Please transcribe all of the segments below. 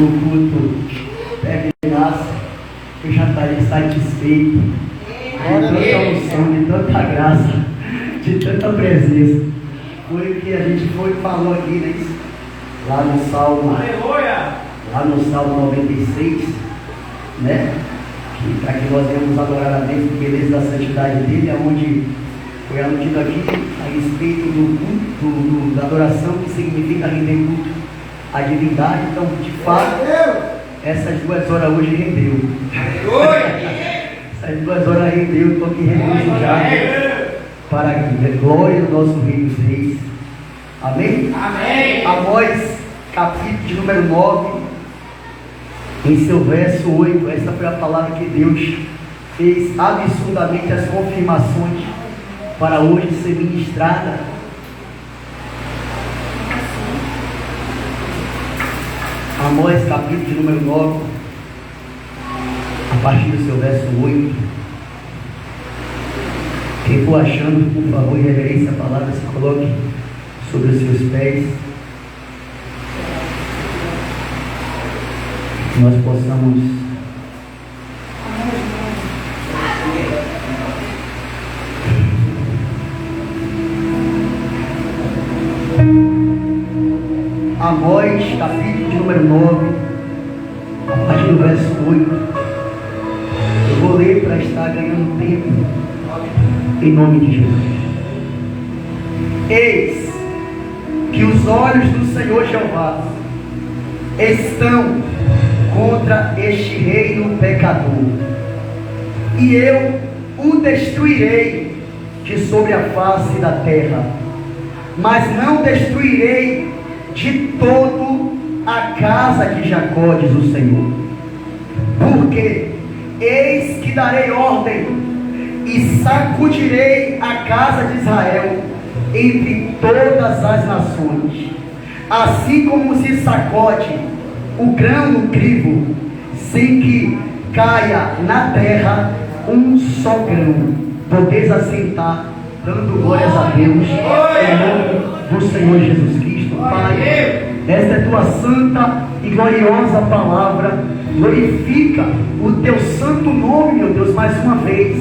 o culto pega graça, eu já estaria satisfeito de tanta unção, de tanta graça, de tanta presença. Foi o que a gente falou aqui, né? Lá no Salmo, lá no Salmo 96, né? Para que nós venhamos adorar a Deus, a beleza da santidade dele, onde foi aludido aqui a respeito do culto, da adoração, que significa render culto à divindade. Então, de fato, essas 2 horas hoje rendeu. Essas 2 horas rendeu, estou aqui regozijado para a glória do nosso Rei dos Reis. Amém? Amém. Amós, capítulo de número 9, em seu verso 8, essa foi a palavra que Deus fez absurdamente as confirmações para hoje ser ministrada. Amós, capítulo de número 9, a partir do seu verso 8. Quem for achando, por favor, em reverência a palavra, se coloque sobre os seus pés. Que nós possamos Amós, capítulo de número 9, a partir do verso 8. Eu vou ler para estar ganhando tempo, em nome de Jesus. Eis que os olhos do Senhor Jeová estão contra este reino pecador, e eu o destruirei de sobre a face da terra, mas não destruirei de todo a casa de Jacó, diz o Senhor, porque eis que darei ordem e sacudirei a casa de Israel entre todas as nações, assim como se sacode o grão no crivo, sem que caia na terra um só grão. Podeis assentar, dando glórias a Deus, em nome do Senhor Jesus Cristo. Pai, esta é tua santa e gloriosa palavra. Glorifica o teu santo nome, meu Deus, mais uma vez.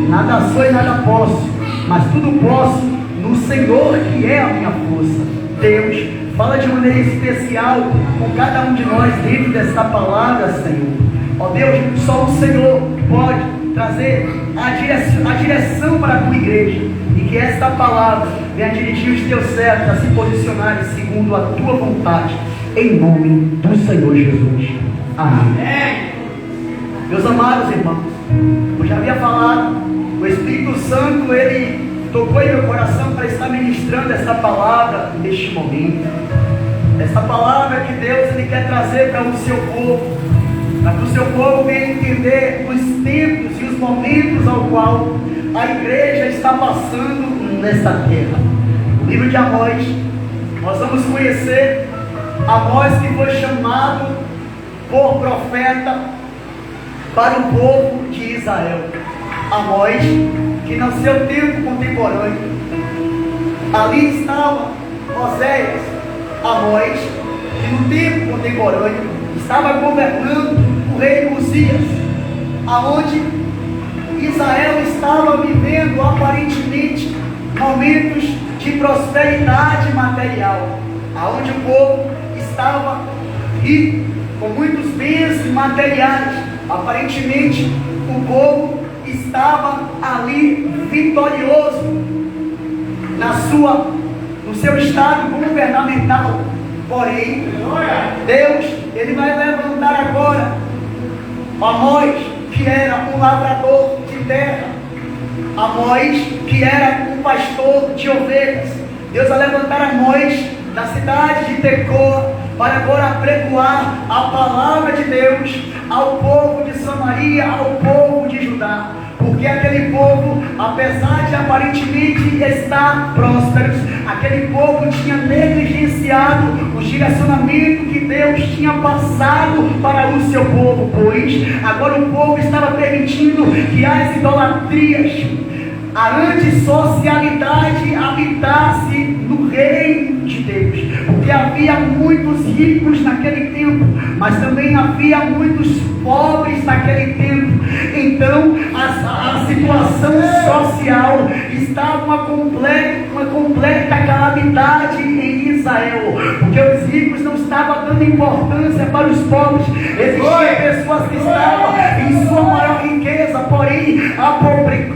Nada sou e nada posso, mas tudo posso no Senhor, que é a minha força. Deus, fala de maneira especial com cada um de nós dentro desta palavra, Senhor. Ó Deus, só o Senhor pode trazer a direção para a tua igreja, e que esta palavra venha dirigir os teus servos a se posicionarem segundo a tua vontade, em nome do Senhor Jesus. Amém. Meus amados irmãos, eu já havia falado, o Espírito Santo, ele tocou em meu coração para estar ministrando essa palavra neste momento. Essa palavra que Deus ele quer trazer para o seu povo, para que o seu povo venha entender os tempos e os momentos ao qual a igreja está passando nesta terra. O livro de Amós, nós vamos conhecer Amós, que foi chamado por profeta para o povo de Israel. Amós, que no seu tempo contemporâneo, ali estava Oséias. Amós, que no tempo contemporâneo estava governando o rei Uzias, aonde Israel estava vivendo aparentemente momentos de prosperidade material, aonde o povo estava rico, com muitos bens materiais. Aparentemente o povo estava ali vitorioso no seu estado governamental. Porém, Deus, ele vai levantar agora Amós, que era um lavrador de terra, Amós, que era um pastor de ovelhas. Deus vai levantar Amós da cidade de Tecoa para agora apregoar a palavra de Deus ao povo de Samaria, ao povo de Judá. Porque aquele povo, apesar de aparentemente estar prósperos, aquele povo tinha negligenciado o direcionamento que Deus tinha passado para o seu povo, pois agora o povo estava permitindo que as idolatrias, a antissocialidade habitasse no reino de Deus, porque havia muitos ricos naquele tempo, mas também havia muitos pobres naquele tempo. Então a situação social estava uma completa calamidade em Israel, porque os ricos não estavam dando importância para os pobres. Existiam pessoas que estavam em sua maior riqueza, porém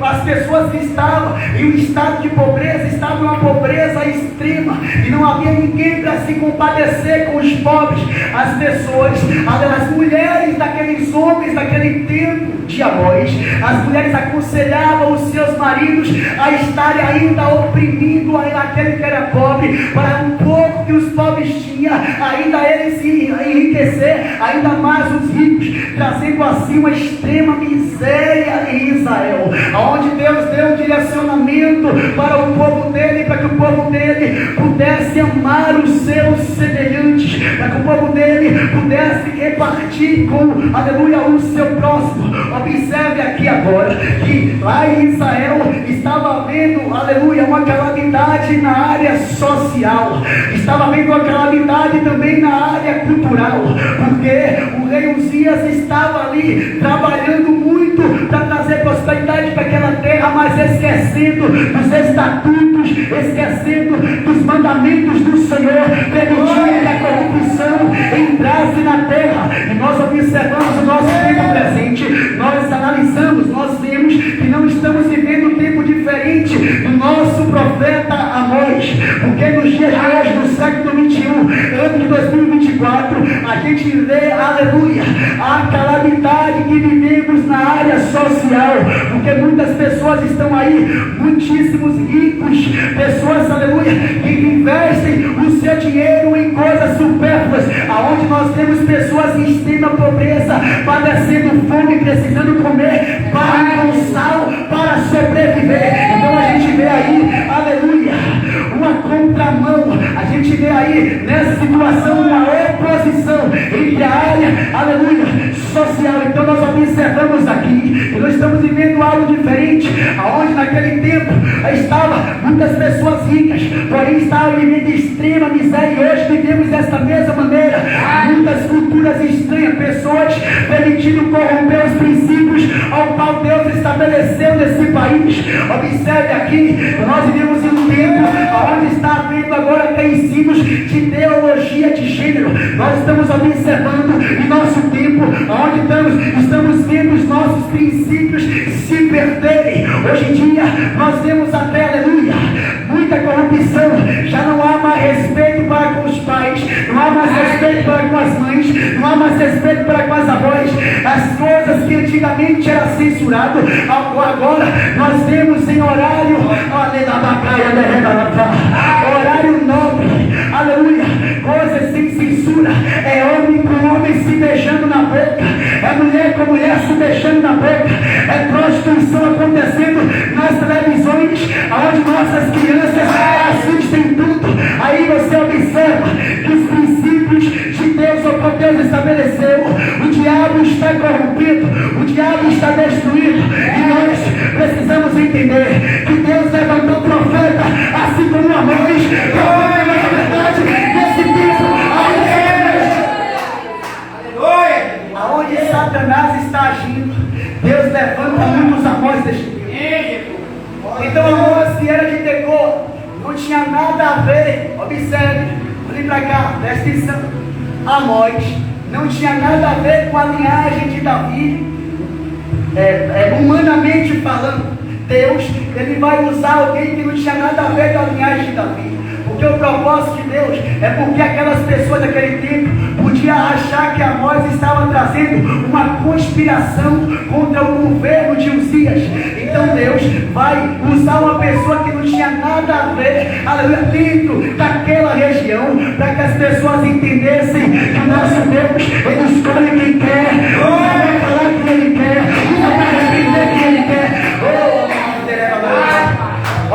as pessoas que estavam em um estado de pobreza estavam em uma pobreza extrema, e não havia ninguém para se compadecer com os pobres. As pessoas, as mulheres daqueles homens daquele tempo de Amós, as mulheres aconselhavam os seus maridos a estarem ainda oprimindo aquele que era pobre, para um pouco que os pobres tinham, ainda eles se enriquecer, ainda mais os ricos, trazendo assim uma extrema miséria em Israel, onde Deus deu um direcionamento para o povo dele, para que o povo dele pudesse amar os seus semelhantes, para que o povo dele pudesse repartir com, aleluia, o seu próximo. Observe aqui agora, que lá em Israel estava havendo, aleluia, uma calamidade na área social, estava havendo uma calamidade também na área cultural, porque o rei Uzias estava ali trabalhando muito para trazer prosperidade para aquela terra, mas esquecendo dos estatutos, esquecendo dos mandamentos do Senhor, permitindo que a corrupção entrasse na terra. E nós observamos o nosso tempo presente, nós analisamos, nós vemos que não estamos vivendo um tempo diferente do nosso profeta Amós, porque nos dias de hoje, no século 21, ano de 2024, a gente vê, aleluia, a calamidade que vivemos na área social, porque muitas pessoas estão aí, muitíssimos ricos, pessoas, aleluia, que investem o seu dinheiro em coisas supérfluas, aonde nós temos pessoas em extrema pobreza, padecendo fome, precisando comer pão com sal para sobreviver. Então a gente vê aí, aleluia, uma contramão, a gente vê aí nessa situação uma oposição entre a área, aleluia, social. Então nós observamos aqui que nós estamos vivendo algo diferente, aonde naquele tempo estavam muitas pessoas ricas, porém estavam vivendo extrema miséria, e hoje vivemos desta mesma maneira, muitas culturas estranhas, pessoas permitindo corromper os princípios ao qual Deus estabeleceu nesse país. Observe aqui, nós vivemos em um tempo onde está havendo agora até ensinos de teologia de gênero. Nós estamos observando em nosso tempo, onde estamos vendo os nossos princípios se perderem. Hoje em dia nós vemos até, aleluia, muita corrupção, já não há mais respeito para com os pais, não há mais respeito para com as mães, não há mais respeito para com as avós. As coisas que antigamente era censurado, agora nós vemos em horário nobre, aleluia, coisas sem censura, é homem com homem se beijando na boca, é mulher com mulher se beijando na boca, é prostituição acontecendo nas televisões, onde nossas crianças assistem tudo. Aí você observa que os princípios de Deus, ou que Deus estabeleceu, o diabo está corrompido, o diabo está destruído, e nós precisamos entender que Deus levantou profeta, assim como Amós, profeta na verdade desse tempo, aonde Satanás está agindo, Deus levanta muitos Amós deste tempo. Então Amós, que era de Tecoa, não tinha nada a ver, observe, olhe para cá, presta atenção, Amós não tinha nada a ver com a linhagem de Davi, humanamente falando. Deus, ele vai usar alguém que não tinha nada a ver com a linhagem de Davi, porque o propósito de Deus é porque aquelas pessoas daquele tempo podiam achar que Amós estava trazendo uma conspiração contra o governo de Uzias. Então Deus vai usar uma pessoa que não tinha nada a ver, aleluia, dentro daquela região, para que as pessoas entendessem que o nosso Deus, ele escolhe quem quer, vai falar o que ele quer, vai responder quem ele quer.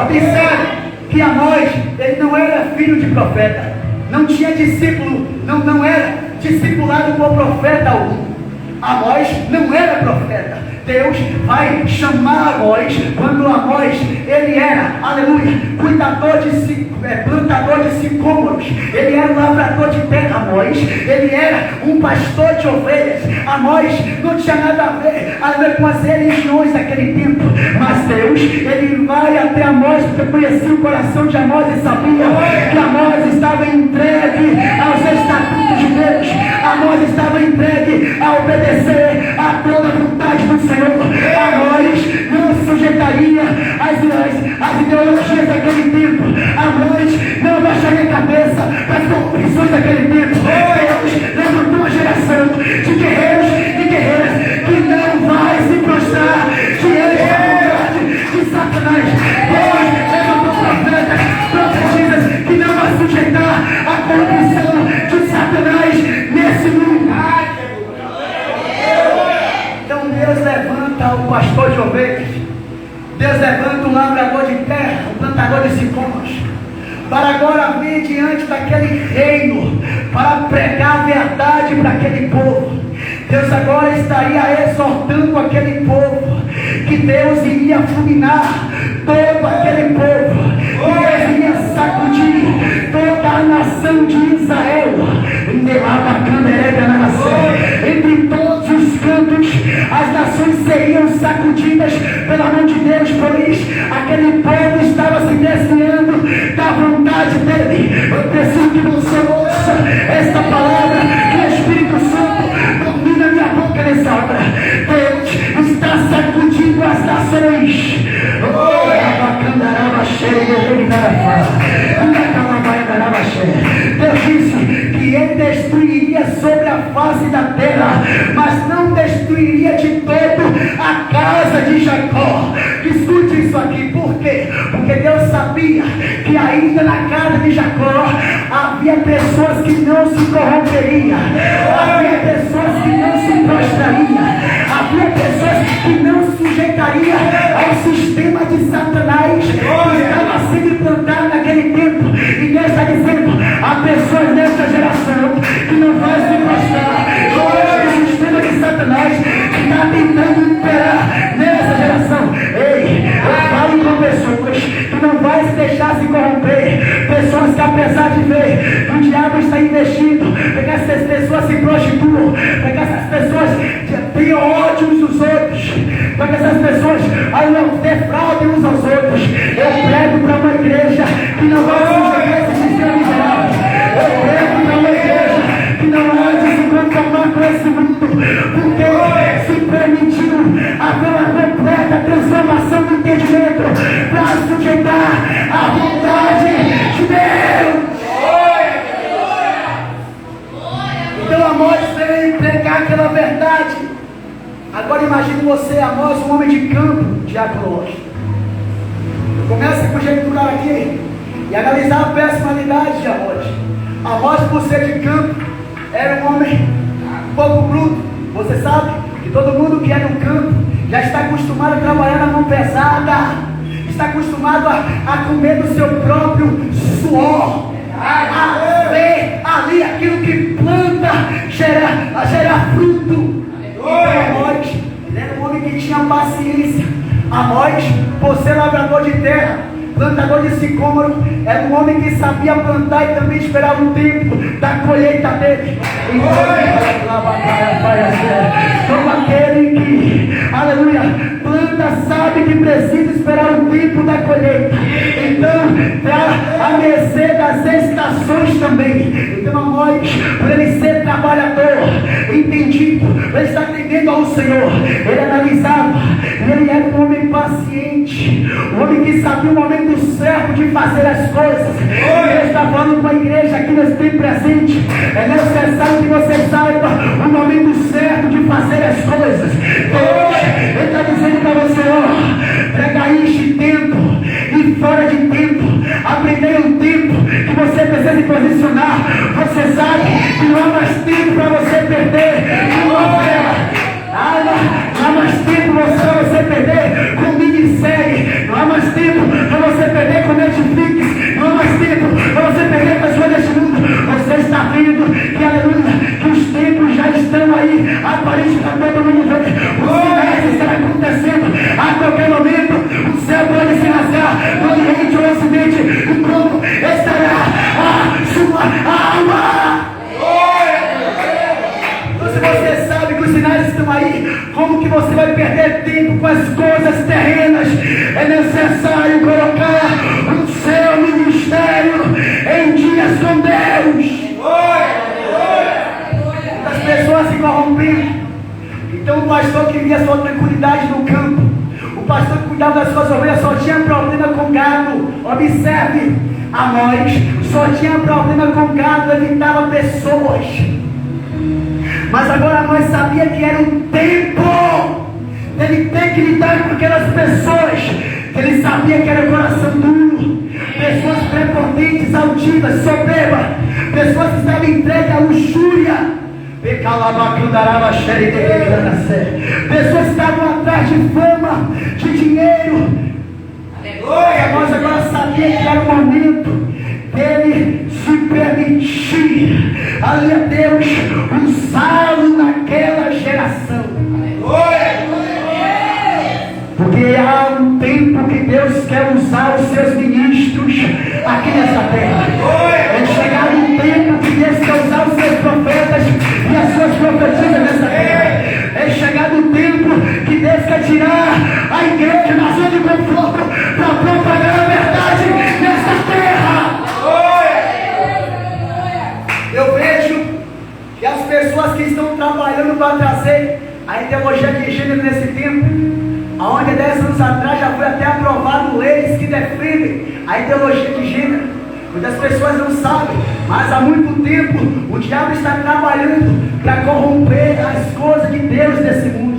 Observe que Amós, ele não era filho de profeta, não tinha discípulo, não era discipulado por profeta algum. Amós não era profeta. Deus vai chamar Amós quando Amós, ele era, aleluia, cuidador de si, plantador de sicômoros, ele era um lavrador de terra, Amós, ele era um pastor de ovelhas. Amós não tinha nada a ver com as religiões daquele tempo, mas Deus, ele vai até Amós, porque conhecia o coração de Amós e sabia que Amós estava entregue aos estatutos de Deus, Amós estava entregue a obedecer a toda a vontade do Senhor. Amós não sujeitaria às ideologias daquele tempo, Amós não abaixaria a cabeça para as corrupções daquele tempo. Deus levantou uma geração de guerreiros e guerreiras que não vai se prostrar diante da vontade de Satanás. Deus levantou profetas, profetisas que não vai sujeitar a corrupção de Satanás nesse mundo. Então Deus levanta o pastor de ovelhas, Deus levanta um lavrador de terra, um plantador de sicômoros, para agora vir diante daquele reino, para pregar a verdade para aquele povo. Deus agora estaria exortando aquele povo, que Deus iria fulminar todo aquele povo, que Deus iria sacudir toda a nação de Israel, entre todos os cantos, as nações seriam sacudidas pela mão de Deus, pois aquele povo estava se desviando da vontade dele. Eu preciso que você ouça esta palavra, que o Espírito Santo domina minha boca nessa hora. Deus está sacudindo as nações. Deus disse que ele destruiria sobre a face da terra, mas não destruiria de todo a casa de Jacó. Escute isso aqui, por quê? Porque Deus sabia que ainda na casa de Jacó havia pessoas que não se corromperiam, havia pessoas que não se prostrariam, havia pessoas que não sujeitariam ao sistema de Satanás que estava sendo implantado naquele tempo. E Deus está dizendo: há pessoas nessa geração que não vão se prostrar ao sistema de Satanás que está tentando imperar nessa geração. Ei, eu falo com pessoas que não vai se deixar se corromper, pessoas que, apesar de ver que o diabo está investindo para que essas pessoas se prostituam, para que essas pessoas tenham ódio uns dos outros, para que essas pessoas não defraudem uns aos outros. Eu prego para uma igreja que não vai se sujeitar esse sistema miserável. Eu prego para uma igreja que não vai se conformar com esse mundo, porque se permitiu haver uma completa transformação do entendimento para sujeitar a vontade de Deus. Então Amós veio pregar aquela verdade. Agora imagine você, Amós, um homem de campo, Diácono Rocha. Começa a conjecturar aqui e analisar a personalidade de Amós. Amós, por ser de campo, era um homem um pouco bruto. Você sabe que todo mundo que é no campo já está acostumado a trabalhar na mão pesada, está acostumado a comer do seu próprio suor, a ver ali aquilo que planta gera fruto. Então Amós, ele era um homem que tinha paciência. Amós, por ser lavrador de terra, plantador de sicômoro, era um homem que sabia plantar e também esperava o tempo da colheita dele. Como aquele que, aleluia, planta, sabe que precisa esperar o tempo da colheita. Então, está à mercê das estações também. Então Amós, por ele ser trabalhador, entendido, ele está atendendo ao Senhor, ele analisava, ele era um homem paciente, um homem que sabia o momento certo de fazer as coisas. Ele está falando com a igreja aqui nesse tempo presente. É necessário que você saiba o momento certo de fazer as coisas. Deus, ele está dizendo para você: ó, prega este tempo e fora de tempo. Aprender um tempo que você precisa se posicionar. Você sabe que não há mais tempo para você perder. Não há mais tempo para você perder com minissérie. Não há mais tempo para você perder com Netflix. Não há mais tempo para você perder com as coisas deste mundo. Você está vendo que, aleluia, que os tempos já estão aí. Aparente para todo mundo ver. Os sinais estão acontecendo a qualquer momento. O céu pode se rasgar no Oriente ou no Ocidente. E como você sabe que os sinais estão aí, como que você vai perder tempo com as coisas terrenas? É necessário colocar o seu ministério em dias com Deus. As pessoas se corrompendo. Então o pastor queria sua tranquilidade no campo. O pastor que cuidava das suas ovelhas só tinha problema com gado. Observe, Amós só tinha problema com gado, evitava pessoas. Mas agora Amós sabia que era o tempo dele ter que lidar com aquelas pessoas. Ele sabia que era coração duro, pessoas prepotentes, altivas, soberbas, pessoas que estavam entregues à luxúria. Pessoas que estavam atrás de fama, de dinheiro. Nós agora sabia que era o momento dele se permitir, ali a Deus, usá-lo naquela geração. Porque há um tempo que Deus quer usar os seus ministros aqui nessa terra. É chegar um tempo que Deus quer usar os seus profetas e as suas profecias nessa terra. É chegar um tempo que Deus quer tirar a igreja da zona de conforto para propagar a verdade nessa terra. Eu vejo que as pessoas que estão trabalhando para trazer a ideologia de gênero nesse tempo, onde 10 anos atrás já foi até aprovado leis que defendem a ideologia de gênero. Muitas pessoas não sabem, mas há muito tempo o diabo está trabalhando para corromper as coisas de Deus nesse mundo.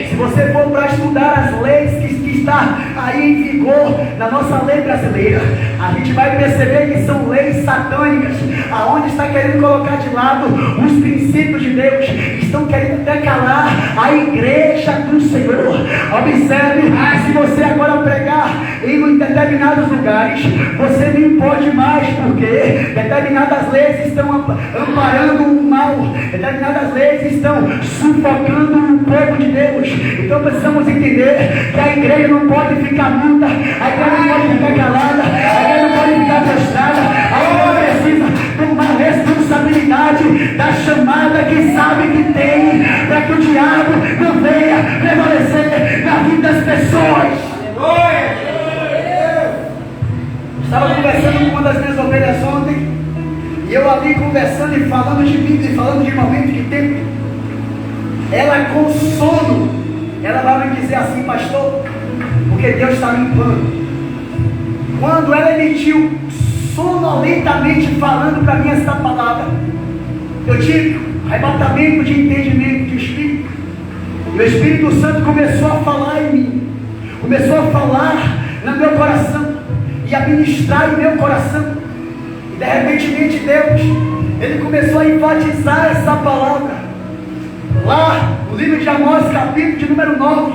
Se você for para estudar as leis que está aí em vigor na nossa lei brasileira, a gente vai perceber que são leis satânicas, aonde está querendo colocar de lado os princípios de Deus, estão querendo até calar a igreja do Senhor. Observe, se você agora pregar em determinados lugares, você nem pode mais, porque determinadas leis estão amparando o mal, determinadas leis estão sufocando o povo de Deus. Então precisamos entender que a igreja não pode ficar muda, a igreja não pode ficar calada, a igreja não pode ficar prostrada. A igreja precisa tomar responsabilidade da chamada que sabe que tem, para que o diabo não venha prevalecer na vida das pessoas. Estava conversando com uma das minhas ovelhas ontem, e eu ali conversando e falando de Bíblia, e falando de momento de tempo. Ela com sono, ela vai me dizer assim: pastor, porque Deus está me limpando. Quando ela emitiu sonolentamente falando para mim essa palavra, eu tive arrebatamento de entendimento de espírito, e o Espírito Santo começou a falar em mim, começou a falar no meu coração e a ministrar em meu coração. E de repente Deus, Ele começou a enfatizar essa palavra lá no livro de Amós, capítulo de número 9,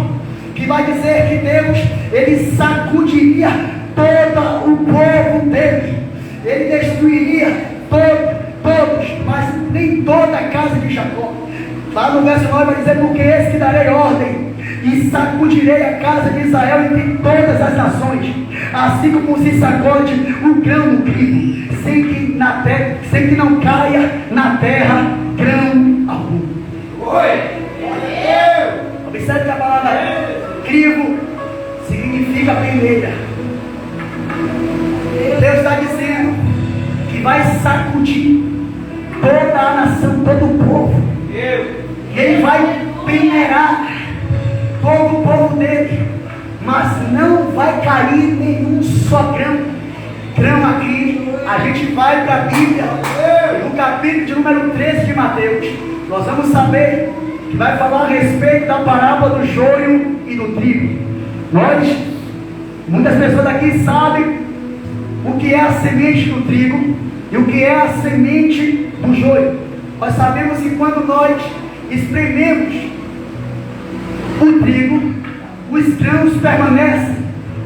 que vai dizer que Deus, Ele sacudiria todo o povo dele, Ele destruiria todos, mas nem toda a casa de Jacó. Lá no verso 9 vai dizer: porque eis que darei ordem e sacudirei a casa de Israel entre todas as nações, assim como se sacode o grão no trigo, sem que não caia na terra grão algum. Observe que a palavra crivo significa peneira. Deus está dizendo que vai sacudir toda a nação, todo o povo. E Ele vai peneirar todo o povo dele, mas não vai cair nenhum só grão aqui. A gente vai para a Bíblia, no capítulo de número 13 de Mateus. Nós vamos saber que vai falar a respeito da parábola do joio e do trigo. Muitas pessoas aqui sabem o que é a semente do trigo e o que é a semente do joio. Nós sabemos que quando nós esprememos o trigo, os grãos permanecem.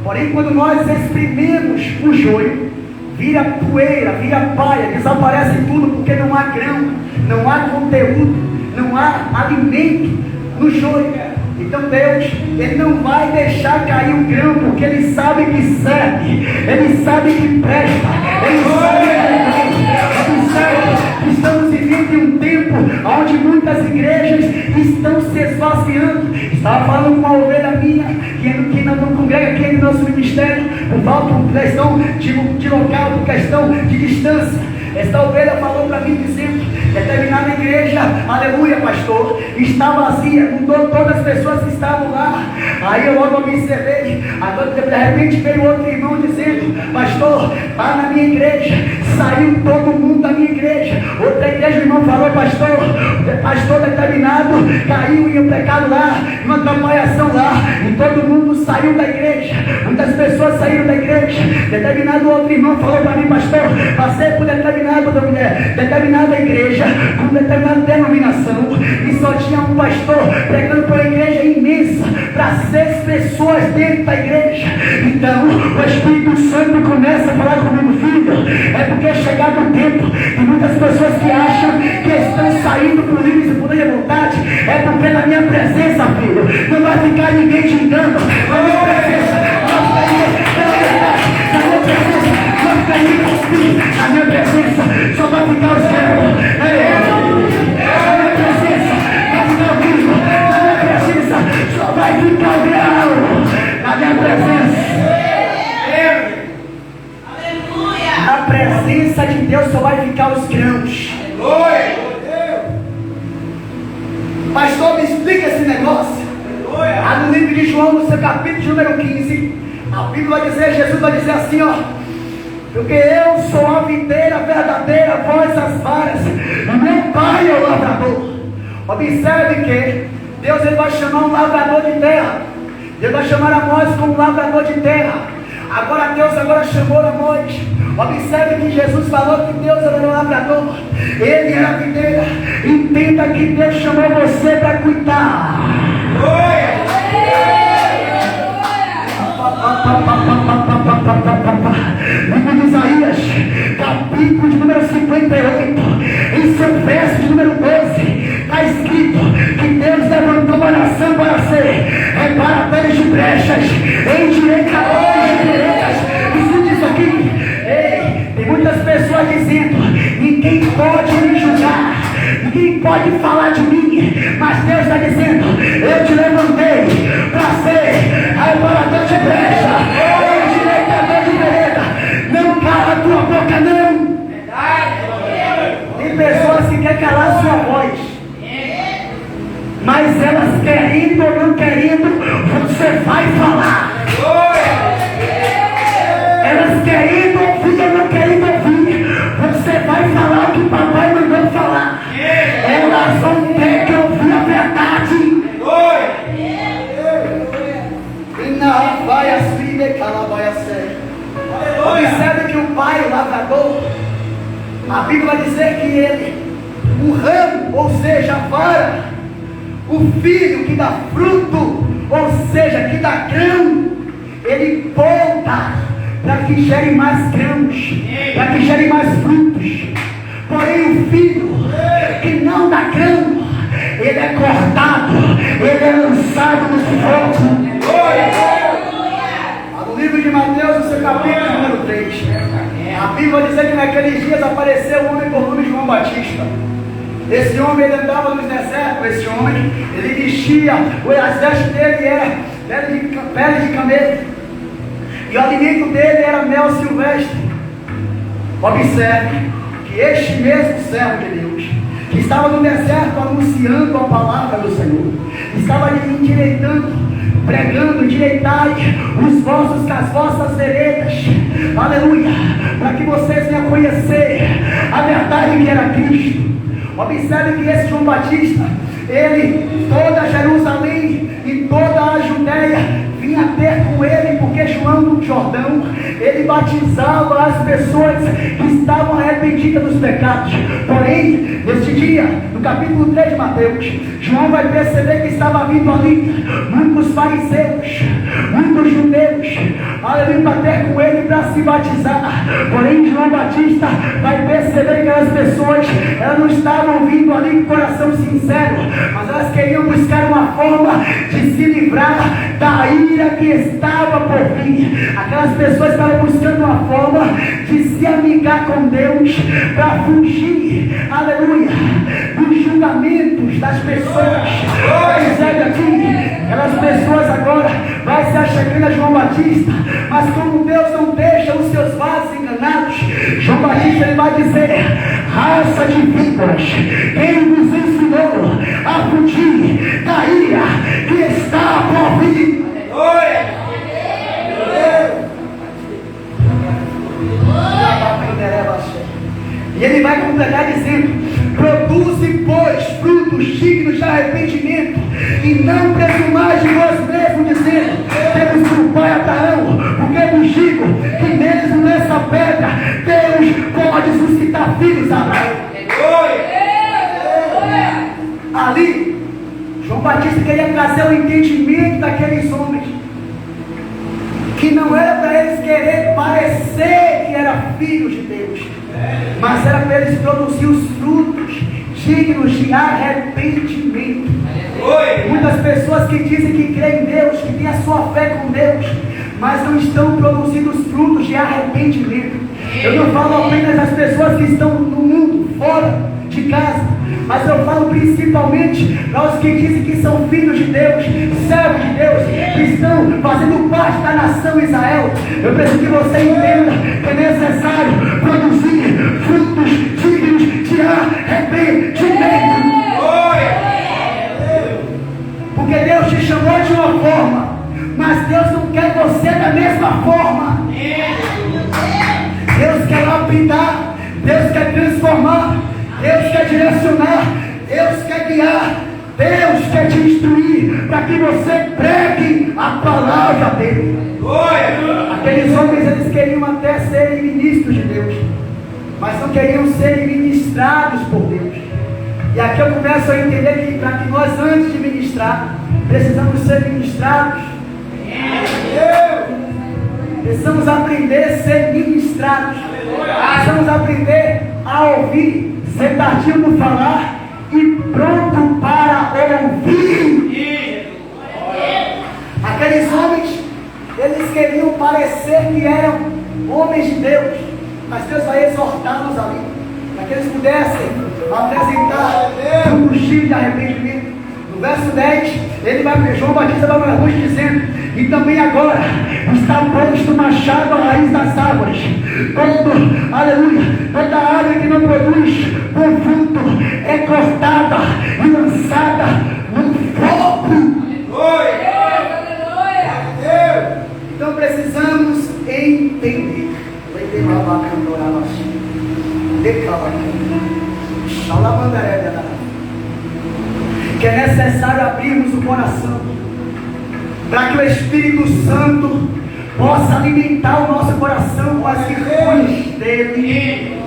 Porém, quando nós esprememos o joio, vira poeira, vira palha, desaparece tudo, porque não há grão, não há conteúdo, não há alimento no joio. Então Deus, Ele não vai deixar cair o grão, porque Ele sabe que serve, Ele sabe que presta, Ele sabe que é bom. Estamos vivendo em um tempo onde muitos muitas igrejas estão se esvaziando. Estava falando com uma ovelha minha, que não congrega aqui no nosso ministério, por falta de questão de local, por questão de distância. Esta ovelha falou para mim dizendo: determinada igreja, aleluia, pastor, está vazia, mudou todas as pessoas que estavam lá. Aí eu logo observei, agora de repente veio outro irmão dizendo: pastor, lá na minha igreja, saiu todo mundo da minha igreja. Outra igreja, o irmão falou: pastor determinado caiu em um pecado lá, em uma atrapalhação lá, e todo mundo saiu da igreja. Muitas pessoas saíram da igreja. Determinado outro irmão falou para mim: pastor, passei por determinada igreja, com determinada denominação, e só tinha um pastor pregando por uma igreja imensa, para 6 pessoas dentro da igreja. Então o Espírito Santo começa a falar comigo: filho, é porque é chegado o tempo de muitas pessoas que acham que estão saindo por livre e por vontade. É porque na minha presença, filho, não vai ficar ninguém te engano. Na minha presença, não vai ficar na minha presença, não vai ficar ninguém. Na minha presença só vai ficar o céu. Na minha presença vai ficar o vivo. Na minha presença só vai ficar o grau. Na minha presença. Na presença de Deus só vai ficar os grãos. Pastor, me explica esse negócio. Lá no livro de João, no seu capítulo número 15, a Bíblia vai dizer, Jesus vai dizer assim, ó: porque eu sou a videira verdadeira, vós as varas, e meu Pai é o lavrador. Observe que Deus ele vai chamar um lavrador de terra. Deus vai chamar a nós como um lavrador de terra. Agora Deus chamou a nós. Observe que Jesus falou que Deus era o lavrador, Ele era a videira. Entenda que Deus chamou você para cuidar. Livro de Isaías, capítulo de número 58, em seu verso de número 12, está escrito que Deus levantou uma nação para ser reparadores de brechas, endireitadores de veredas. Escute isso aqui. Ei, tem muitas pessoas dizendo: ninguém pode me julgar, ninguém pode falar de mim, mas Deus está dizendo: eu te levantei para ser reparador de brecha, endireitador de vereda. Não cala a tua boca, não. Tem pessoas que querem calar sua voz, mas elas querendo ou não querendo, você vai falar. Elas querendo ouvir ou não querendo ouvir, você vai falar o que o papai mandou falar. Elas vão ter que ouvir a verdade. E não vai assim, vai ser. Observe que o pai, o lavrador, a Bíblia vai dizer que ele, o ramo, ou seja, a vara, o filho que dá fruto, ou seja, que dá grão, ele volta para que gere mais grãos, para que gere mais frutos. Porém o filho que não dá grão, ele é cortado, ele é lançado no fogo. No livro de Mateus, no seu capítulo número 3, a Bíblia vai dizer que naqueles dias apareceu um homem por nome de João Batista. Esse homem ele andava nos desertos. Esse homem ele vestia, as vestes dele era pele de camelo, e o alimento dele era mel silvestre. Observe que este mesmo servo de Deus, que estava no deserto anunciando a palavra do Senhor, estava endireitando, pregando: endireitai as vossas veredas, aleluia, para que vocês venham conhecer a verdade que era Cristo. Observe que esse João Batista, ele, toda Jerusalém e toda a Judéia vinha ter com ele, porque João do Jordão, ele batizava as pessoas que estavam arrependidas dos pecados. Porém, neste dia, no capítulo 3 de Mateus, João vai perceber que estava vindo ali muitos fariseus, muitos judeus, ali para ter com ele para se batizar. Porém, João Batista vai perceber que as pessoas, elas não estavam vindo ali com coração sincero, mas elas queriam buscar uma forma de se livrar da ira que estava por vir. Aquelas pessoas estavam buscando uma forma de se amigar com Deus, para fugir, aleluia, do dos julgamentos das pessoas. Percebe aqui? Aquelas pessoas agora vai se achegando a João Batista, mas como Deus não deixa os seus vasos enganados, João Batista ele vai dizer: raça de víboras, quem nos ensinou a fugir da ira que está por vir? E ele vai completar dizendo: produze, pois, frutos dignos de arrependimento, e não presumais de vós mesmos, dizendo: temos por pai Abraão, porque vos digo que mesmo nessa pedra Deus pode suscitar filhos a Abraão. Ali, João Batista queria trazer o entendimento daqueles homens, que não era para eles querer parecer que eram filhos de Deus, mas era para eles produzir os frutos dignos de arrependimento. Muitas pessoas que dizem que creem em Deus, que têm a sua fé com Deus, mas não estão produzindo os frutos de arrependimento. Eu não falo apenas das pessoas que estão no mundo, fora de casa, mas eu falo principalmente para os que dizem que são filhos de Deus, servos de Deus, que estão fazendo parte da nação Israel. Eu preciso que você entenda que é necessário produzir frutos dignos de arrependimento. Porque Deus te chamou de uma forma, mas Deus não quer você da mesma forma. Deus quer lapidar, Deus quer transformar, Deus quer direcionar, Deus quer guiar, Deus quer te instruir para que você pregue a palavra dele. Aqueles homens, eles queriam até serem ministros de Deus, mas não queriam ser ministrados por Deus. E aqui eu começo a entender que para que nós, antes de ministrar, precisamos ser ministrados. Precisamos aprender a ser ministrados. Precisamos aprender a ouvir, ser tardio no falar e pronto para ouvir. Aqueles homens, eles queriam parecer que eram homens de Deus, mas Deus vai exortá-los ali, para que eles pudessem apresentar um motivo de arrependimento. No verso 10, João Batista vai para luz dizendo: e também agora está posto o machado à raiz das árvores. Toda árvore que não produz bom fruto é cortada e lançada no fogo. Então precisamos entender que é necessário abrirmos o coração para que o Espírito Santo possa alimentar o nosso coração com as virtudes dele.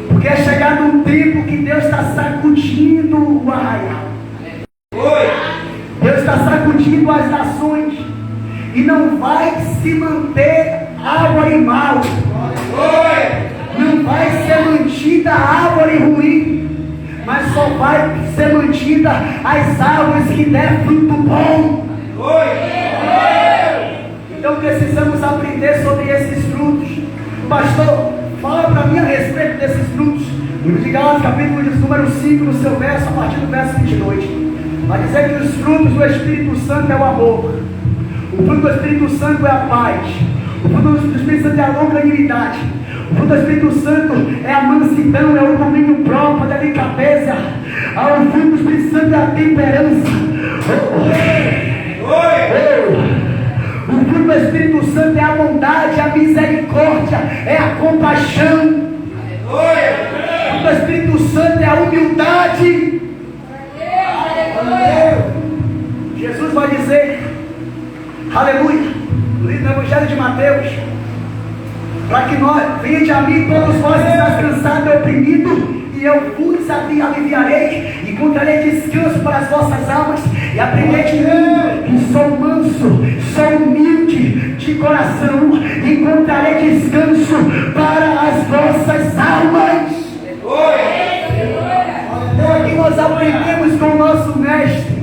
Porque é chegado um tempo que Deus está sacudindo o arraial. Deus está sacudindo as nações, e não vai se manter árvore mal, não vai ser mantida árvore ruim, mas só vai ser mantida as árvores que der fruto bom. Então precisamos aprender sobre esses frutos. Pastor, fala para mim a respeito desses frutos. Livro de Gálatas, capítulo número 5, no seu verso, a partir do verso 22. Vai dizer que os frutos do Espírito Santo é o amor. O fruto do Espírito Santo é a paz. O fruto do Espírito Santo é a longanimidade. O fruto do Espírito Santo é a mansidão, é o domínio próprio, a delicadeza. O fruto do Espírito Santo é a temperança. O fruto do Espírito Santo é a bondade, a misericórdia, é a compaixão. O fruto do Espírito Santo é a humildade. Jesus vai dizer, aleluia, no livro do Evangelho de Mateus, para que nós, vinde a mim todos vós que estáis cansados e oprimidos, e eu vos aliviarei, e encontrarei descanso para as vossas almas, e aprendei de mim, que sou manso, sou humilde de coração, e encontrarei descanso para as vossas almas. Aqui nós aprendemos com o nosso mestre,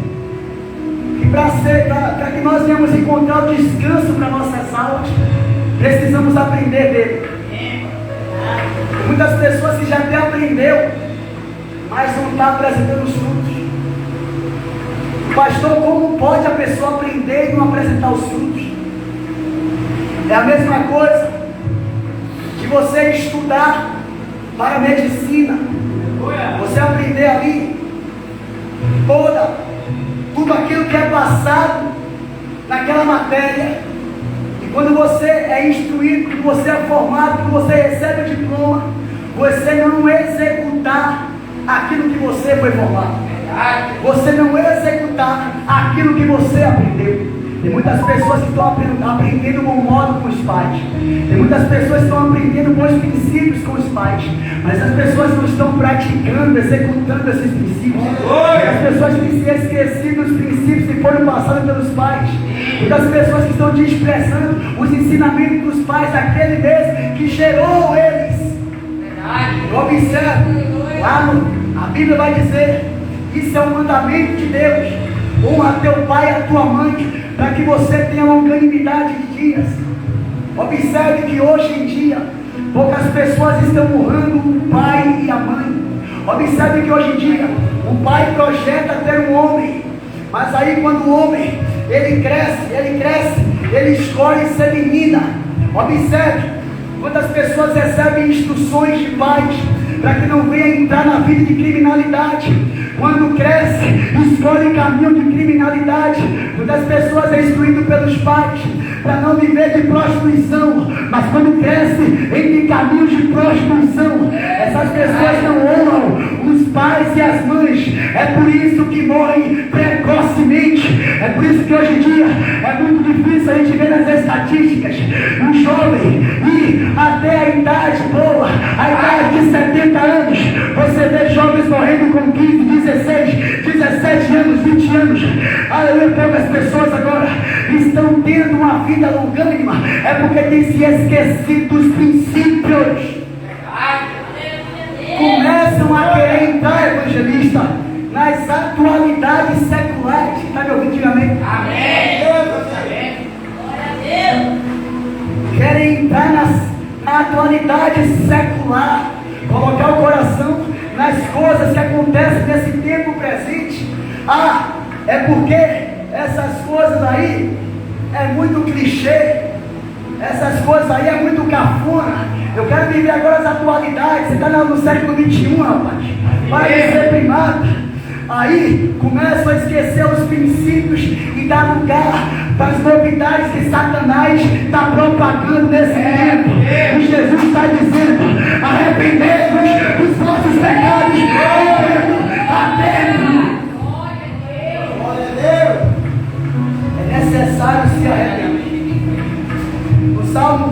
que para que nós venhamos encontrar o descanso para nossas almas, precisamos aprender dele. Muitas pessoas que já até aprendeu, mas não está apresentando os frutos. Pastor, como pode a pessoa aprender e não apresentar os frutos? É a mesma coisa de você estudar para medicina, você aprender ali tudo aquilo que é passado naquela matéria, e quando você é instruído, quando você é formado, quando você recebe o diploma, você não executar aquilo que você foi formado, você não executar aquilo que você aprendeu. Tem muitas pessoas que estão aprendendo bom modo com os pais. Tem muitas pessoas que estão aprendendo bons princípios com os pais. Mas as pessoas não estão praticando, executando esses princípios. As pessoas têm se esquecido dos princípios que foram passados pelos pais. Muitas pessoas que estão desprezando os ensinamentos dos pais daquele mesmo que gerou eles. Observe, lá a Bíblia vai dizer: isso é um mandamento de Deus. Honra teu pai e a tua mãe, para que você tenha longanimidade de dias. Observe que hoje em dia poucas pessoas estão honrando o pai e a mãe. Observe que hoje em dia o pai projeta ter um homem, mas aí quando o homem ele cresce, ele escolhe ser menina. Observe quantas pessoas recebem instruções de pais para que não venha entrar na vida de criminalidade. Quando cresce, escolhe caminho de criminalidade. Muitas pessoas é instruído pelos pais para não viver de prostituição, mas quando cresce, entra em caminhos de prostituição. Essas pessoas não honram os pais e as mães. É por isso que morrem precocemente. É por isso que hoje em dia é muito difícil a gente ver nas estatísticas um jovem ir até a idade boa, a idade de 70 anos. Você vê jovens morrendo com 15, 16, 17 anos, 20 anos. Aleluia, poucas pessoas agora estão tendo uma vida longânima. É porque tem se esquecido dos princípios. Começam a querer entrar, evangelista, nas atualidades seculares. Está me ouvindo? Diga amém. Amém. Querem entrar na atualidade secular, colocar o coração nas coisas que acontecem nesse tempo presente. É porque essas coisas aí é muito clichê, essas coisas aí é muito cafona. Eu quero viver agora as atualidades. Você está no século 21, rapaz, vai ser primado. Aí começam a esquecer os princípios e dar lugar para as novidades que Satanás está propagando nesse tempo. E Jesus está dizendo: arrependei-vos dos vossos pecados, é necessário se arrepender. No Salmo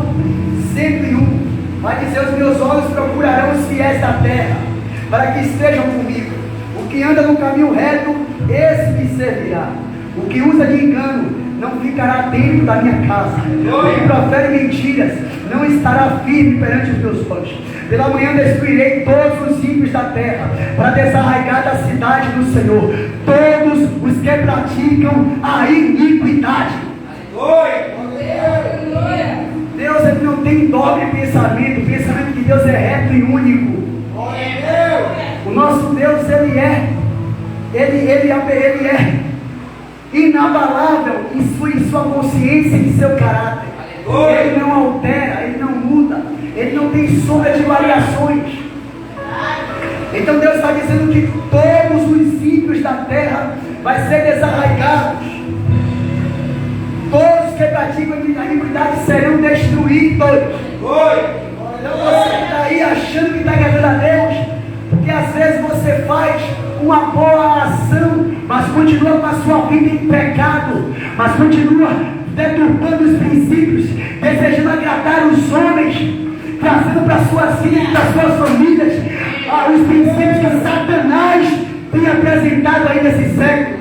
101 vai dizer: os meus olhos procurarão os fiéis da terra, para que estejam comigo. O que anda no caminho reto, esse me servirá. O que usa de engano não ficará dentro da minha casa. O que profere mentiras não estará firme perante os meus olhos. Pela manhã destruirei todos os ímpios da terra, para desarraigar da cidade do Senhor todos os que praticam a iniquidade. Deus, ele não tem dobre pensamento. O pensamento de Deus é reto e único. O nosso Deus, ele é inabalável em sua consciência e em seu caráter. Ele não altera, ele não muda, ele não tem sombra de variações. Então Deus está dizendo que todos os ímpios da terra vai ser desarraigados. Todos que praticam a iniquidade serão destruídos. Então você que está aí achando que está agradando a Deus, porque às vezes você faz uma boa ação, mas continua com a sua vida em pecado, mas continua deturpando os princípios, desejando agradar os homens, trazendo para suas vidas, para suas famílias, os princípios que Satanás tem apresentado aí nesse século.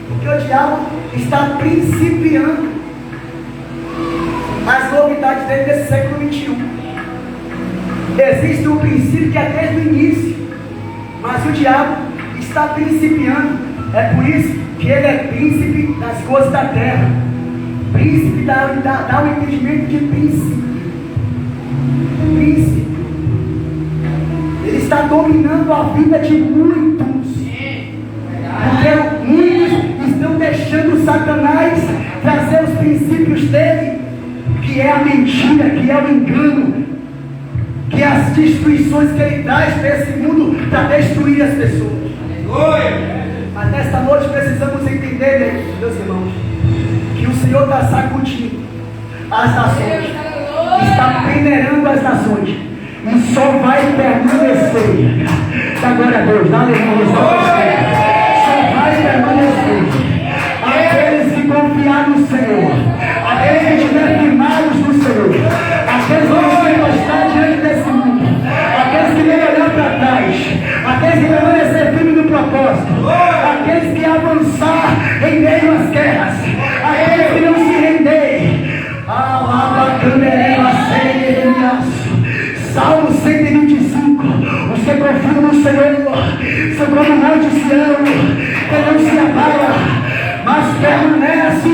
Porque o diabo está principiando as novidades dele nesse século 21. Existe um princípio que é desde o início, mas o diabo está principiando. É por isso que ele é príncipe das coisas da terra. Príncipe dá o entendimento de príncipe. Príncipe. está dominando a vida de muitos. Porque muitos estão deixando Satanás trazer os princípios dele, que é a mentira, que é o engano, que é as destruições que ele traz para esse mundo para destruir as pessoas. Mas nesta noite precisamos entender, meus irmãos, que o Senhor está sacudindo as nações, está peneirando as nações, e só vai permanecer. Da glória a Deus, aleluia. Só vai permanecer aqueles que confiar no Senhor, aqueles que estiverem firmados no Senhor, aqueles que não se encostar diante desse mundo, aqueles que nem olhar para trás, aqueles que permanecer firmes no propósito, aqueles que avançar em meio às guerras, aqueles que não se render. Salmo 125. Você confia no Senhor, sobre o monte Sião, que não se abala, mas permanece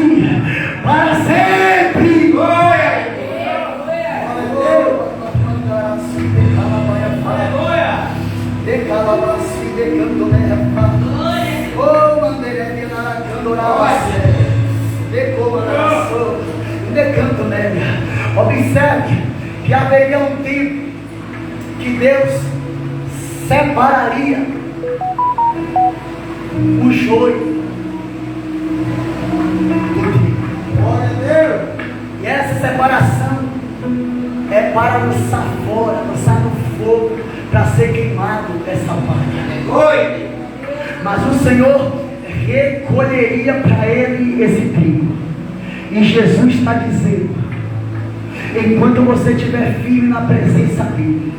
para sempre. Observe que haveria um tempo que Deus separaria o joio do trigo. Glória a Deus. E essa separação é para lançar fora, lançar no fogo, para ser queimado essa parte. Mas o Senhor recolheria para ele esse trigo. E Jesus está dizendo: enquanto você estiver firme na presença dele,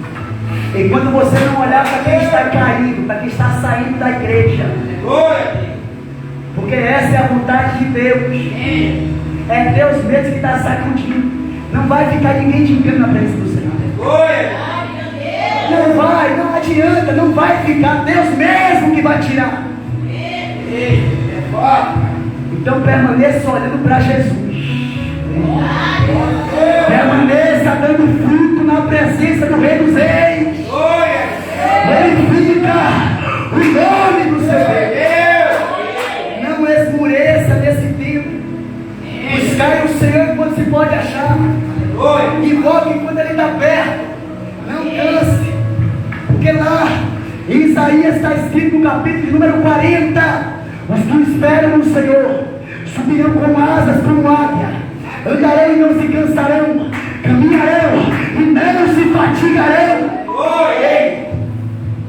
enquanto você não olhar para quem está caindo, para quem está saindo da igreja, porque essa é a vontade de Deus, é Deus mesmo que está sacudindo. Não vai ficar ninguém te engano na presença do Senhor. Não vai, não adianta, não vai ficar, Deus mesmo que vai tirar. Então permaneça olhando para Jesus. Permaneça dando fruto na presença do Rei dos Reis. Glorifica o nome do Senhor. Não esmoreça nesse tempo. Buscai o Senhor enquanto se pode achar. Invoque enquanto Ele está perto. Não canse. Porque lá em Isaías está escrito no capítulo número 40: os que esperam no Senhor subirão com asas como águia, andarão e não se cansarão, caminharão e não se fatigarão.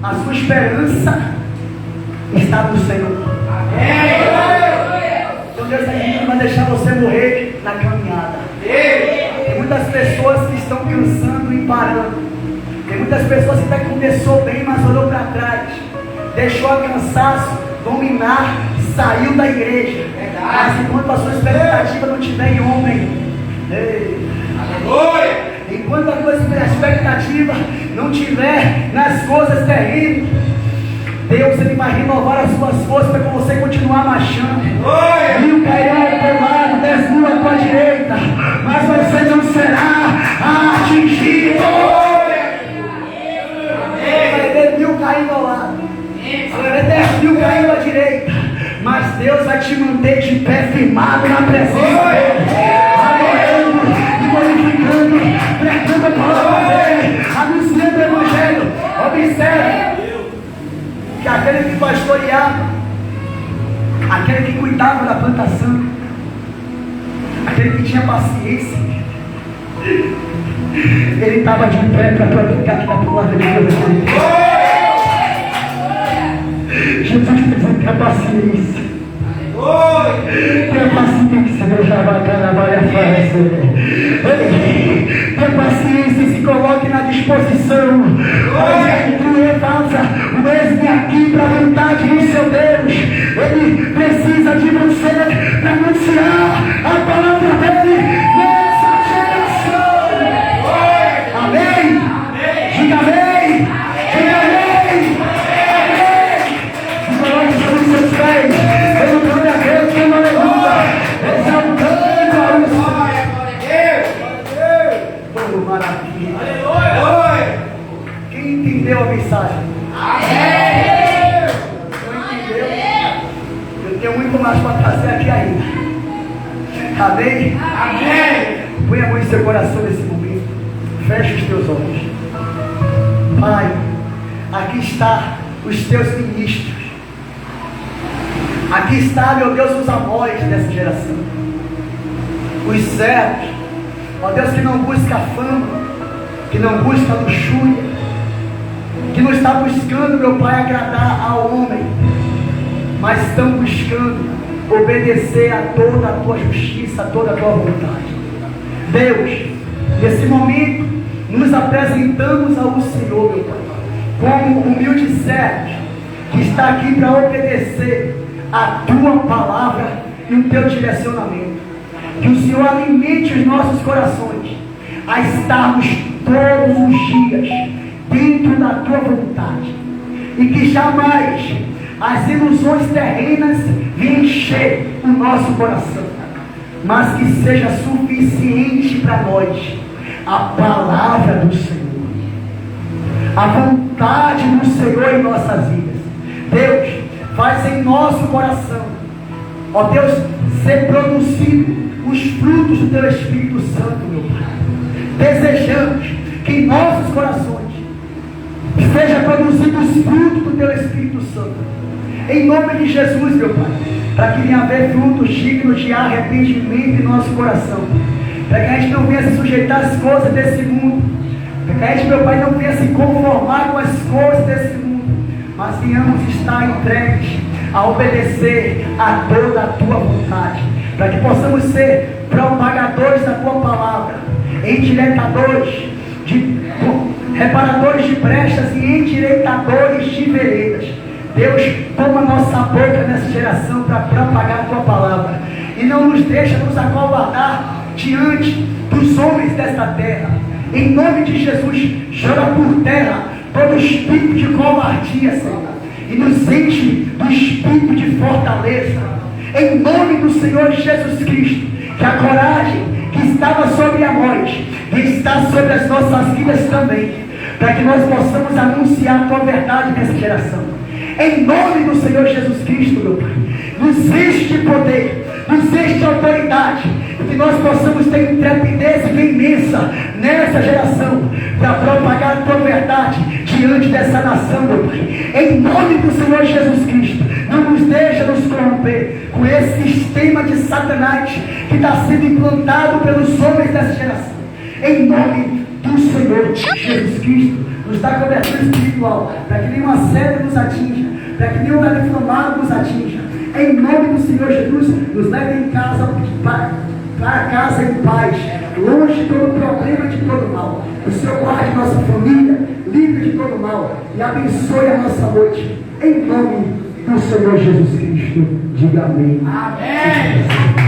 A sua esperança está no Senhor. Então Deus não vai deixar você morrer na caminhada. Tem muitas pessoas que estão cansando e parando. Tem muitas pessoas que até começou bem, mas olhou para trás, deixou a cansaço dominar, saiu da igreja. Mas enquanto a sua expectativa não estiver em homem, enquanto a tua expectativa não estiver nas coisas terríveis, Deus Ele vai renovar as suas forças para você continuar marchando. Mil cairão ao teu lado, 10.000 à tua direita, mas você não será atingido. Vai ter 1.000 caindo ao lado, vai ter 10.000 caindo à direita, mas Deus vai te manter de pé firmado na presença dele, adorando e glorificando, pregando a palavra dele, anunciando o evangelho. Observe que aquele que pastoreava, aquele que cuidava da plantação, aquele que tinha paciência, ele estava de pé para praticar a palavra de Deus. Jesus precisa ter paciência. Tenha paciência, deixa a bacana, vai aparecer. Tenha paciência e se coloque na disposição. Olha, faça o mesmo aqui para a vontade do seu Deus. Ele precisa de você para anunciar a palavra dele nessa geração. Amém? Diga amém. Diga amém. Amém. Coloque sobre os seus pés. Eu glória a Deus, que aleluia. Exaltando a Deus. Oh, maravilha. Aleluia. Quem entendeu a mensagem? mais para trazer aqui ainda. Amém? Amém. Põe a mão em seu coração nesse momento. Feche os teus olhos. Pai, aqui está os teus ministros. Aqui está, meu Deus, os amores dessa geração. Os servos, ó Deus, que não busca fama, que não busca luxúria, que não está buscando, meu Pai, agradar ao homem, mas estão buscando obedecer a toda a tua justiça, a toda a tua vontade. Deus, nesse momento, nos apresentamos ao Senhor, meu Pai, como humildes servos, que está aqui para obedecer a tua palavra e o teu direcionamento. Que o Senhor alimente os nossos corações a estarmos todos os dias dentro da tua vontade, e que jamais as ilusões terrenas venham encher o nosso coração, mas que seja suficiente para nós a palavra do Senhor, a vontade do Senhor em nossas vidas. Deus, faz em nosso coração, ó Deus, ser produzido os frutos do teu Espírito Santo, meu Pai. Desejamos que em nossos corações seja produzido os frutos do teu Espírito Santo, em nome de Jesus, meu Pai, para que venha haver frutos dignos de arrependimento em nosso coração, para que a gente não venha se sujeitar às coisas desse mundo, para que a gente, meu Pai, não venha se conformar com as coisas desse mundo, mas venhamos estar entregues a obedecer a toda a tua vontade, para que possamos ser propagadores da tua palavra, endireitadores, reparadores de brechas e endireitadores de veredas. Deus, toma nossa boca nessa geração para propagar a tua palavra, e não nos deixa nos acovardar diante dos homens desta terra. Em nome de Jesus, joga por terra todo espírito de covardia, Senhor, e nos enche do espírito de fortaleza. Em nome do Senhor Jesus Cristo, que a coragem que estava sobre Amós está sobre as nossas vidas também, para que nós possamos anunciar a tua verdade nessa geração. Em nome do Senhor Jesus Cristo, meu Pai, nos enche de poder, nos enche de autoridade, que nós possamos ter intrepidez e veemência nessa geração, para propagar a tua verdade diante dessa nação, meu Pai. Em nome do Senhor Jesus Cristo, não nos deixa nos corromper com esse sistema de Satanás que está sendo implantado pelos homens dessa geração. Em nome do Senhor Jesus Cristo, nos dá cobertura espiritual, para que nenhuma seta nos atinja, para que nenhum galho inflamado nos atinja. Em nome do Senhor Jesus, nos leve em casa, para casa em paz, longe de todo problema e de todo mal. O Senhor guarde nossa família, livre de todo mal, e abençoe a nossa noite. Em nome do Senhor Jesus Cristo, diga amém. Amém.